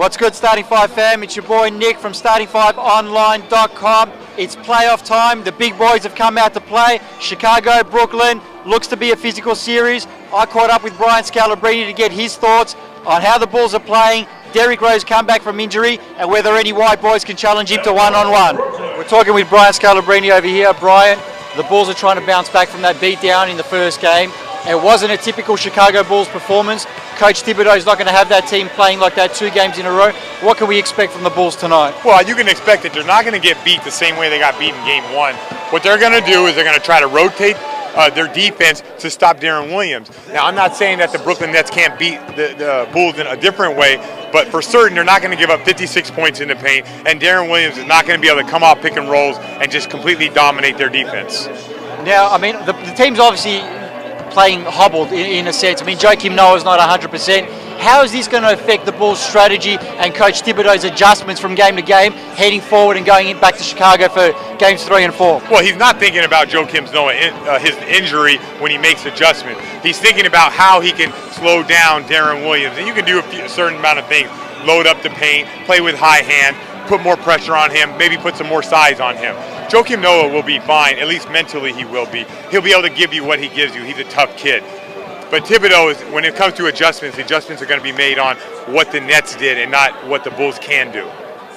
What's good, Starting 5 fam? It's your boy Nick from Starting5online.com. It's playoff time. The big boys have come out to play. Chicago, Brooklyn. Looks to be a physical series. I caught up with Brian Scalabrine to get his thoughts on how the Bulls are playing, Derrick Rose come back from injury, and whether any white boys can challenge him to one-on-one. We're talking with Brian Scalabrine over here. Brian, the Bulls are trying to bounce back from that beatdown in the first game. It wasn't a typical Chicago Bulls performance. Coach Thibodeau is not going to have that team playing like that 2 games in a row. What can we expect from the Bulls tonight? Well, you can expect that they're not going to get beat the same way they got beat in Game 1. What they're going to do is they're going to try to rotate their defense to stop Deron Williams. Now, I'm not saying that the Brooklyn Nets can't beat the Bulls in a different way, but for certain, they're not going to give up 56 points in the paint, and Deron Williams is not going to be able to come off pick and rolls and just completely dominate their defense. Now, I mean, the team's obviously playing hobbled in a sense. I mean, Joakim Noah's not 100%. How is this going to affect the Bulls' strategy and Coach Thibodeau's adjustments from game to game, heading forward and going back to Chicago for games 3 and 4? Well, he's not thinking about Joakim Noah, his injury, when he makes adjustments. He's thinking about how he can slow down Deron Williams. And you can do a certain amount of things. Load up the paint, play with high hand, put more pressure on him, maybe put some more size on him. Joakim Noah will be fine, at least mentally he will be. He'll be able to give you what he gives you. He's a tough kid. But Thibodeau, when it comes to adjustments, the adjustments are going to be made on what the Nets did and not what the Bulls can do.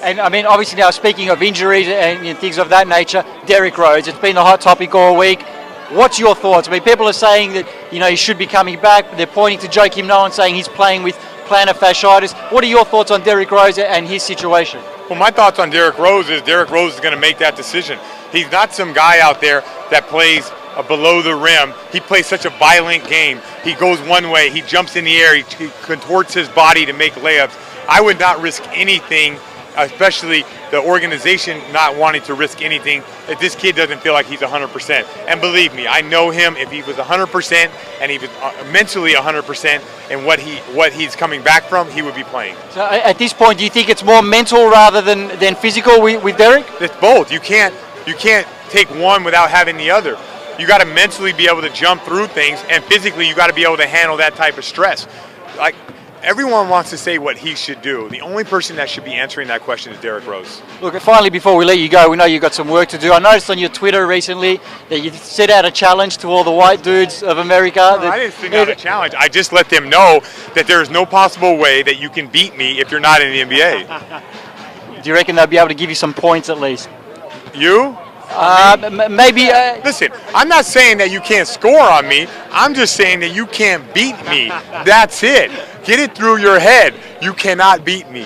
And I mean, obviously now speaking of injuries and things of that nature, Derrick Rose, it's been a hot topic all week. What's your thoughts? I mean, people are saying that, you know, he should be coming back, but they're pointing to Joakim Noah and saying he's playing with plantar fasciitis. What are your thoughts on Derrick Rose and his situation? Well, my thoughts on Derrick Rose is going to make that decision. He's not some guy out there that plays below the rim. He plays such a violent game. He goes one way, he jumps in the air, he contorts his body to make layups. I would not risk anything, especially the organization not wanting to risk anything, if this kid doesn't feel like he's 100%. And believe me, I know him. If he was 100% and he was mentally 100% and what he's coming back from, he would be playing. So at this point, do you think it's more mental rather than physical with Derrick? It's both. You can't take one without having the other. You got to mentally be able to jump through things, and physically you got to be able to handle that type of stress. Like, everyone wants to say what he should do. The only person that should be answering that question is Derrick Rose. Look, finally, before we let you go, we know you've got some work to do. I noticed on your Twitter recently that you set out a challenge to all the white dudes of America. No, I didn't set out a challenge. I just let them know that there is no possible way that you can beat me if you're not in the NBA. Do you reckon they'll be able to give you some points at least? You? Maybe. Listen, I'm not saying that you can't score on me. I'm just saying that you can't beat me. That's it. Get it through your head. You cannot beat me.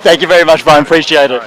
Thank you very much, Brian. Appreciate it.